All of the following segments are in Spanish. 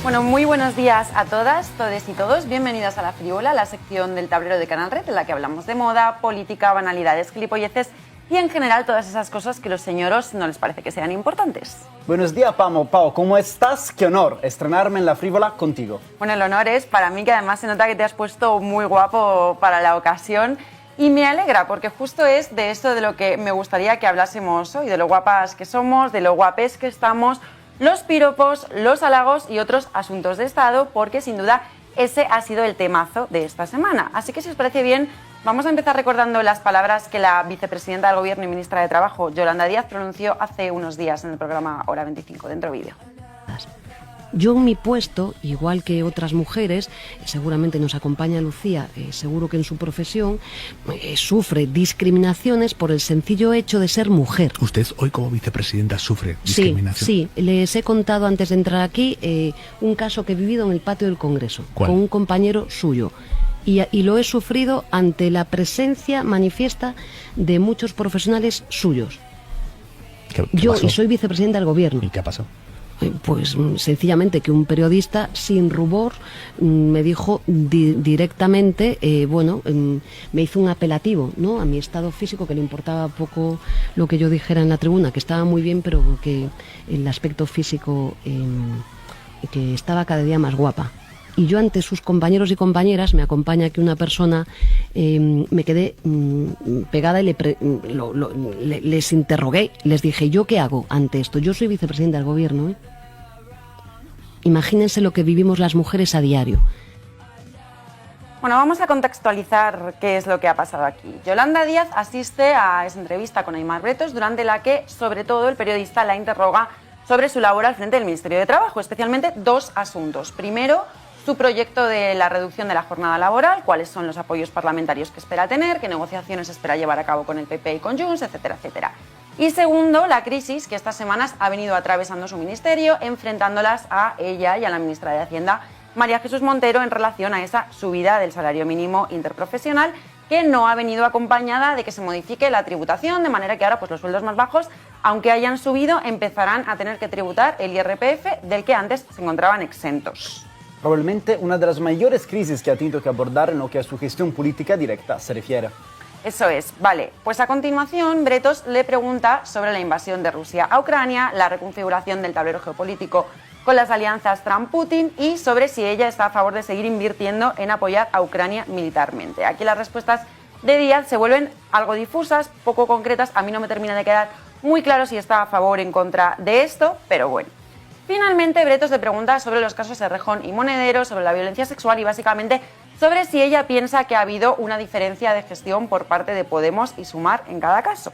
Bueno, muy buenos días a todas, todes y todos. Bienvenidas a La Frívola, la sección del tablero de Canal Red, en la que hablamos de moda, política, banalidades, gilipolleces y en general todas esas cosas que a los señoros no les parece que sean importantes. Buenos días, Pau, ¿cómo estás? Qué honor estrenarme en La Frívola contigo. Bueno, el honor es para mí, que además se nota que te has puesto muy guapo para la ocasión. Y me alegra, porque justo es de esto de lo que me gustaría que hablásemos hoy, de lo guapas que somos, de lo guapes que estamos, los piropos, los halagos y otros asuntos de Estado, porque sin duda ese ha sido el temazo de esta semana. Así que si os parece bien, vamos a empezar recordando las palabras que la vicepresidenta del Gobierno y ministra de Trabajo, Yolanda Díaz, pronunció hace unos días en el programa Hora 25, dentro vídeo. Yo en mi puesto, igual que otras mujeres, seguramente nos acompaña Lucía, seguro que en su profesión, sufre discriminaciones por el sencillo hecho de ser mujer. ¿Usted hoy como vicepresidenta sufre discriminación? Sí, les he contado antes de entrar aquí un caso que he vivido en el patio del Congreso. ¿Cuál? Con un compañero suyo. Y lo he sufrido ante la presencia manifiesta de muchos profesionales suyos. ¿Qué Yo, pasó? y soy vicepresidenta del Gobierno. ¿Y qué pasó? Pues sencillamente que un periodista sin rubor me dijo directamente, me hizo un apelativo, ¿no?, a mi estado físico, que le importaba poco lo que yo dijera en la tribuna, que estaba muy bien, pero que el aspecto físico, que estaba cada día más guapa. Y yo, ante sus compañeros y compañeras, me acompaña aquí una persona, me quedé pegada y les interrogué, les dije, ¿yo qué hago ante esto? Yo soy vicepresidenta del Gobierno, ¿eh? Imagínense lo que vivimos las mujeres a diario. Bueno, vamos a contextualizar qué es lo que ha pasado aquí. Yolanda Díaz asiste a esa entrevista con Aimar Bretos, durante la que, sobre todo, el periodista la interroga sobre su labor al frente del Ministerio de Trabajo, especialmente dos asuntos. Primero, su proyecto de la reducción de la jornada laboral, cuáles son los apoyos parlamentarios que espera tener, qué negociaciones espera llevar a cabo con el PP y con Junts, etcétera, etcétera. Y segundo, la crisis que estas semanas ha venido atravesando su ministerio, enfrentándolas a ella y a la ministra de Hacienda, María Jesús Montero, en relación a esa subida del salario mínimo interprofesional, que no ha venido acompañada de que se modifique la tributación, de manera que ahora pues los sueldos más bajos, aunque hayan subido, empezarán a tener que tributar el IRPF, del que antes se encontraban exentos. Probablemente una de las mayores crisis que ha tenido que abordar en lo que a su gestión política directa se refiere. Eso es, vale. Pues a continuación, Bretos le pregunta sobre la invasión de Rusia a Ucrania, la reconfiguración del tablero geopolítico con las alianzas Trump-Putin y sobre si ella está a favor de seguir invirtiendo en apoyar a Ucrania militarmente. Aquí las respuestas de Díaz se vuelven algo difusas, poco concretas. A mí no me termina de quedar muy claro si está a favor o en contra de esto, pero bueno. Finalmente, Bretos le pregunta sobre los casos de Rejón y Monedero, sobre la violencia sexual y básicamente sobre si ella piensa que ha habido una diferencia de gestión por parte de Podemos y Sumar en cada caso.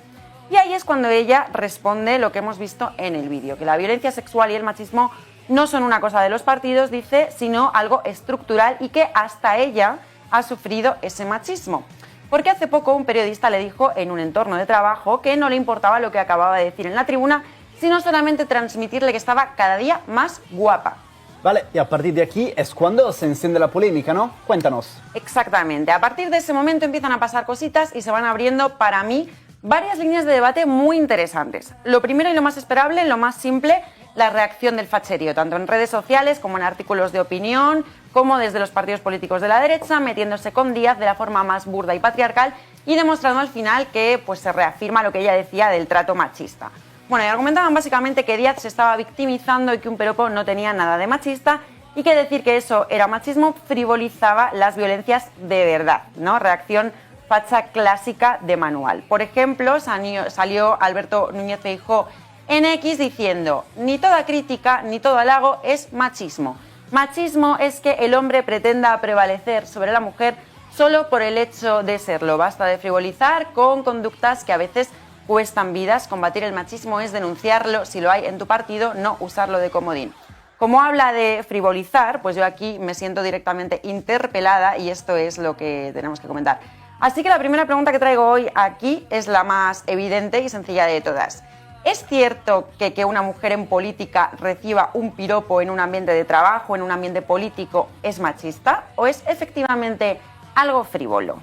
Y ahí es cuando ella responde lo que hemos visto en el vídeo, que la violencia sexual y el machismo no son una cosa de los partidos, dice, sino algo estructural y que hasta ella ha sufrido ese machismo. Porque hace poco un periodista le dijo en un entorno de trabajo que no le importaba lo que acababa de decir en la tribuna, sino solamente transmitirle que estaba cada día más guapa. Vale, y a partir de aquí es cuando se enciende la polémica, ¿no? Cuéntanos. Exactamente. A partir de ese momento empiezan a pasar cositas y se van abriendo, para mí, varias líneas de debate muy interesantes. Lo primero y lo más esperable, lo más simple, la reacción del facherío, tanto en redes sociales como en artículos de opinión, como desde los partidos políticos de la derecha, metiéndose con Díaz de la forma más burda y patriarcal y demostrando al final que pues, se reafirma lo que ella decía del trato machista. Bueno, y argumentaban básicamente que Díaz se estaba victimizando y que un piropo no tenía nada de machista y que decir que eso era machismo frivolizaba las violencias de verdad, ¿no? Reacción facha clásica de manual. Por ejemplo, salió Alberto Núñez Feijóo en X diciendo: ni toda crítica ni todo halago es machismo. Machismo es que el hombre pretenda prevalecer sobre la mujer solo por el hecho de serlo. Basta de frivolizar con conductas que a veces cuestan vidas. Combatir el machismo es denunciarlo si lo hay en tu partido, no usarlo de comodín. Como habla de frivolizar, pues yo aquí me siento directamente interpelada y esto es lo que tenemos que comentar. Así que la primera pregunta que traigo hoy aquí es la más evidente y sencilla de todas. ¿Es cierto que una mujer en política reciba un piropo en un ambiente de trabajo, en un ambiente político, es machista? ¿O es efectivamente algo frívolo?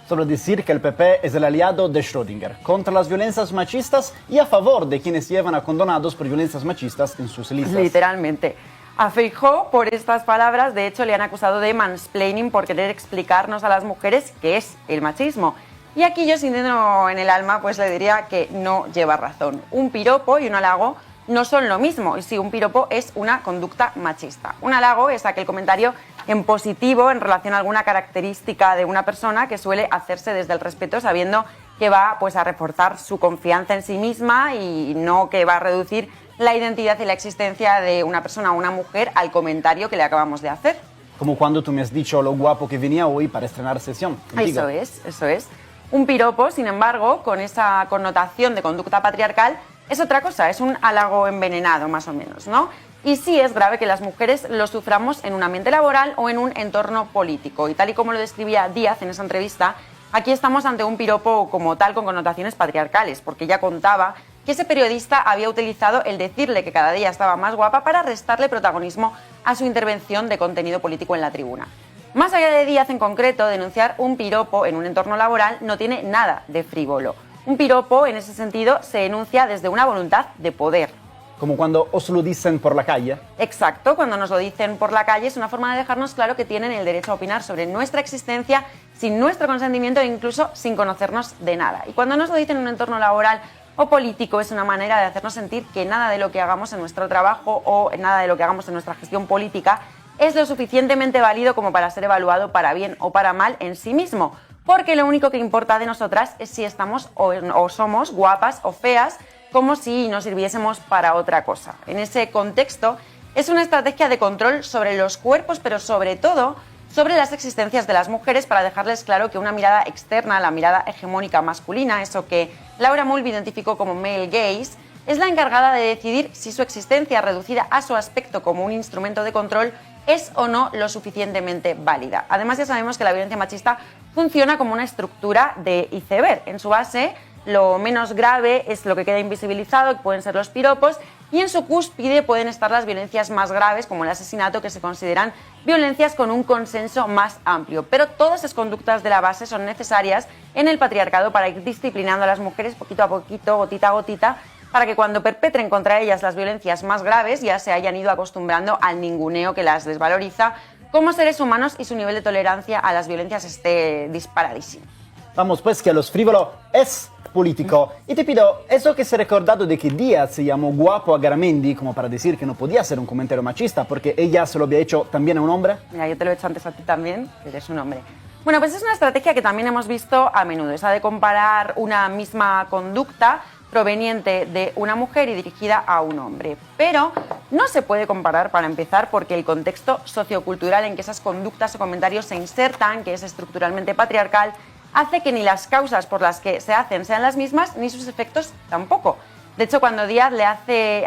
Solo decir que el PP es el aliado de Schrödinger contra las violencias machistas y a favor de quienes llevan a condenados por violencias machistas en sus listas. Literalmente. a Feijóo por estas palabras. De hecho, le han acusado de mansplaining por querer explicarnos a las mujeres qué es el machismo. Y aquí yo, sintiendo en el alma, pues le diría que no lleva razón. Un piropo y un halago no son lo mismo. Y sí, un piropo es una conducta machista. Un halago es aquel comentario en positivo en relación a alguna característica de una persona que suele hacerse desde el respeto, sabiendo que va pues a reforzar su confianza en sí misma y no que va a reducir la identidad y la existencia de una persona o una mujer al comentario que le acabamos de hacer. Como cuando tú me has dicho lo guapo que venía hoy para estrenar sesión contigo. Eso es. Un piropo, sin embargo, con esa connotación de conducta patriarcal, es otra cosa, es un halago envenenado, más o menos, ¿no? Y sí es grave que las mujeres lo suframos en un ambiente laboral o en un entorno político. Y tal y como lo describía Díaz en esa entrevista, aquí estamos ante un piropo como tal con connotaciones patriarcales, porque ella contaba que ese periodista había utilizado el decirle que cada día estaba más guapa para restarle protagonismo a su intervención de contenido político en la tribuna. Más allá de Díaz en concreto, denunciar un piropo en un entorno laboral no tiene nada de frívolo. Un piropo, en ese sentido, se enuncia desde una voluntad de poder. Como cuando os lo dicen por la calle. Exacto, cuando nos lo dicen por la calle es una forma de dejarnos claro que tienen el derecho a opinar sobre nuestra existencia sin nuestro consentimiento e incluso sin conocernos de nada. Y cuando nos lo dicen en un entorno laboral o político es una manera de hacernos sentir que nada de lo que hagamos en nuestro trabajo o nada de lo que hagamos en nuestra gestión política es lo suficientemente válido como para ser evaluado para bien o para mal en sí mismo, porque lo único que importa de nosotras es si estamos o somos guapas o feas, como si nos sirviésemos para otra cosa. En ese contexto, es una estrategia de control sobre los cuerpos, pero sobre todo sobre las existencias de las mujeres para dejarles claro que una mirada externa, la mirada hegemónica masculina, eso que Laura Mulvey identificó como male gaze, es la encargada de decidir si su existencia reducida a su aspecto como un instrumento de control es o no lo suficientemente válida. Además, ya sabemos que la violencia machista funciona como una estructura de iceberg. En su base, lo menos grave es lo que queda invisibilizado, que pueden ser los piropos, y en su cúspide pueden estar las violencias más graves, como el asesinato, que se consideran violencias con un consenso más amplio. Pero todas esas conductas de la base son necesarias en el patriarcado para ir disciplinando a las mujeres poquito a poquito, gotita a gotita, para que cuando perpetren contra ellas las violencias más graves ya se hayan ido acostumbrando al ninguneo que las desvaloriza como seres humanos y su nivel de tolerancia a las violencias esté disparadísimo. Vamos pues que los frívolo es político. Y te pido, ¿eso que se ha recordado de que Díaz se llamó guapo a Garamendi como para decir que no podía hacer un comentario machista porque ella se lo había hecho también a un hombre? Mira, yo te lo he hecho antes a ti también, que eres un hombre. Bueno, pues es una estrategia que también hemos visto a menudo, esa de comparar una misma conducta proveniente de una mujer y dirigida a un hombre. Pero no se puede comparar, para empezar, porque el contexto sociocultural en que esas conductas o comentarios se insertan, que es estructuralmente patriarcal, hace que ni las causas por las que se hacen sean las mismas, ni sus efectos tampoco. De hecho, cuando Díaz le hace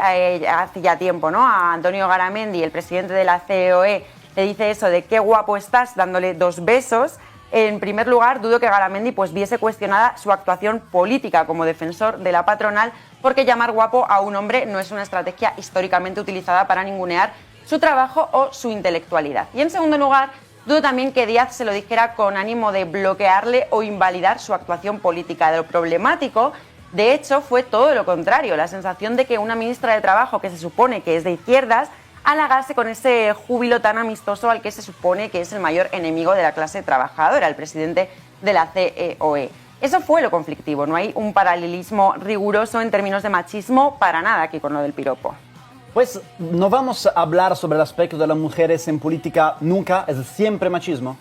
ya tiempo, ¿no?, a Antonio Garamendi, el presidente de la COE, le dice eso de qué guapo estás, dándole 2 besos, en primer lugar, dudo que Garamendi pues viese cuestionada su actuación política como defensor de la patronal, porque llamar guapo a un hombre no es una estrategia históricamente utilizada para ningunear su trabajo o su intelectualidad. Y en segundo lugar, dudo también que Díaz se lo dijera con ánimo de bloquearle o invalidar su actuación política. De lo problemático, de hecho, fue todo lo contrario, la sensación de que una ministra de Trabajo, que se supone que es de izquierdas, halagarse con ese júbilo tan amistoso al que se supone que es el mayor enemigo de la clase trabajadora, el presidente de la COE. Eso fue lo conflictivo, no hay un paralelismo riguroso en términos de machismo para nada aquí con lo del piropo. Pues no vamos a hablar sobre el aspecto de las mujeres en política nunca, es siempre machismo.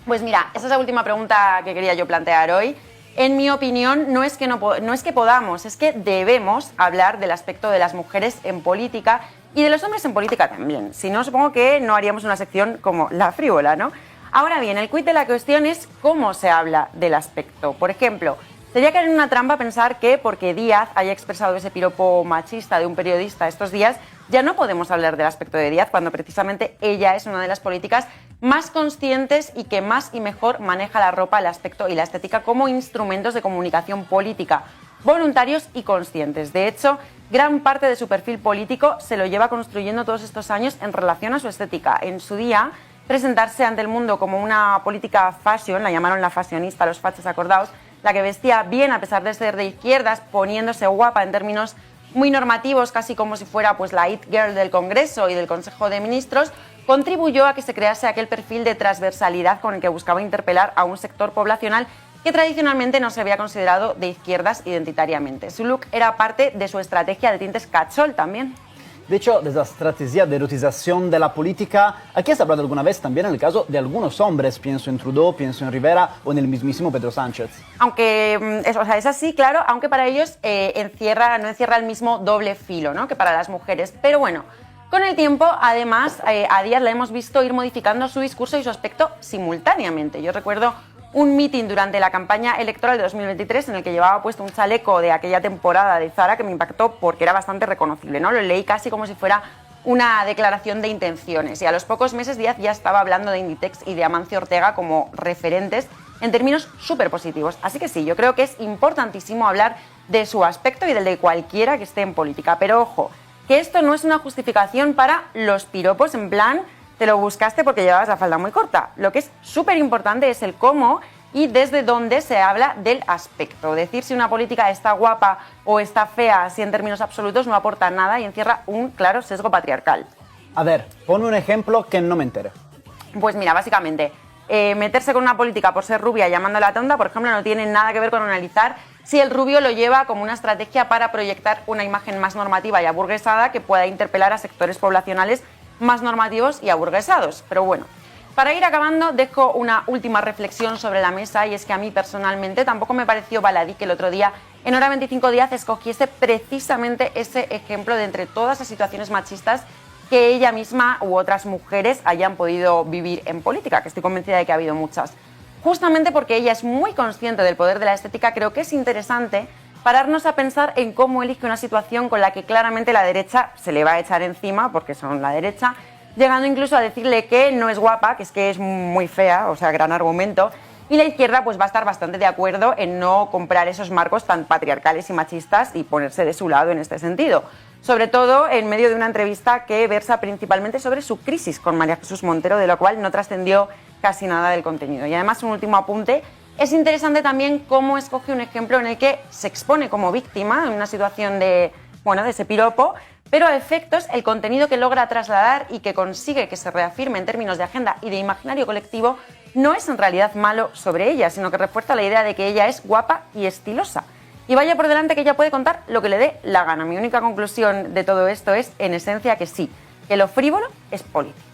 Pues mira, esa es la última pregunta que quería yo plantear hoy. En mi opinión, no es que podamos, es que debemos hablar del aspecto de las mujeres en política y de los hombres en política también. Si no, supongo que no haríamos una sección como la frívola, ¿no? Ahora bien, el quid de la cuestión es cómo se habla del aspecto. Por ejemplo, sería caer en una trampa pensar que porque Díaz haya expresado ese piropo machista de un periodista estos días, ya no podemos hablar del aspecto de Díaz, cuando precisamente ella es una de las políticas más conscientes y que más y mejor maneja la ropa, el aspecto y la estética como instrumentos de comunicación política, voluntarios y conscientes. De hecho, gran parte de su perfil político se lo lleva construyendo todos estos años en relación a su estética. En su día, presentarse ante el mundo como una política fashion, la llamaron la fashionista, los fachos, acordaos, la que vestía bien a pesar de ser de izquierdas, poniéndose guapa en términos muy normativos, casi como si fuera pues la It Girl del Congreso y del Consejo de Ministros, contribuyó a que se crease aquel perfil de transversalidad con el que buscaba interpelar a un sector poblacional que tradicionalmente no se había considerado de izquierdas identitariamente. Su look era parte de su estrategia de tintes catchall también. De hecho, de esa estrategia de erotización de la política, aquí has hablado alguna vez también en el caso de algunos hombres, pienso en Trudeau, pienso en Rivera o en el mismísimo Pedro Sánchez. Aunque, es así, claro, aunque para ellos no encierra el mismo doble filo, ¿no?, que para las mujeres. Pero bueno, con el tiempo, además, a Díaz la hemos visto ir modificando su discurso y su aspecto simultáneamente. Yo recuerdo un mitin durante la campaña electoral de 2023 en el que llevaba puesto un chaleco de aquella temporada de Zara que me impactó porque era bastante reconocible, ¿no? Lo leí casi como si fuera una declaración de intenciones y a los pocos meses Díaz ya estaba hablando de Inditex y de Amancio Ortega como referentes en términos súper positivos. Así que sí, yo creo que es importantísimo hablar de su aspecto y del de cualquiera que esté en política. Pero ojo, que esto no es una justificación para los piropos en plan te lo buscaste porque llevabas la falda muy corta. Lo que es súper importante es el cómo y desde dónde se habla del aspecto. Decir si una política está guapa o está fea, así en términos absolutos, no aporta nada y encierra un claro sesgo patriarcal. A ver, ponme un ejemplo que no me entere. Pues mira, básicamente, meterse con una política por ser rubia llamándola tonta, por ejemplo, no tiene nada que ver con analizar si el rubio lo lleva como una estrategia para proyectar una imagen más normativa y aburguesada que pueda interpelar a sectores poblacionales más normativos y aburguesados. Pero bueno, para ir acabando, dejo una última reflexión sobre la mesa y es que a mí personalmente tampoco me pareció baladí que el otro día en Hora 25 Díaz escogiese precisamente ese ejemplo de entre todas las situaciones machistas que ella misma u otras mujeres hayan podido vivir en política, que estoy convencida de que ha habido muchas. Justamente porque ella es muy consciente del poder de la estética, creo que es interesante pararnos a pensar en cómo elige una situación con la que claramente la derecha se le va a echar encima, porque son la derecha, llegando incluso a decirle que no es guapa, que es muy fea, o sea, gran argumento, y la izquierda pues va a estar bastante de acuerdo en no comprar esos marcos tan patriarcales y machistas y ponerse de su lado en este sentido. Sobre todo en medio de una entrevista que versa principalmente sobre su crisis con María Jesús Montero, de lo cual no trascendió casi nada del contenido. Y además, un último apunte, es interesante también cómo escoge un ejemplo en el que se expone como víctima en una situación de ese piropo, pero a efectos el contenido que logra trasladar y que consigue que se reafirme en términos de agenda y de imaginario colectivo no es en realidad malo sobre ella, sino que refuerza la idea de que ella es guapa y estilosa. Y vaya por delante que ella puede contar lo que le dé la gana. Mi única conclusión de todo esto es, en esencia, que sí, que lo frívolo es político.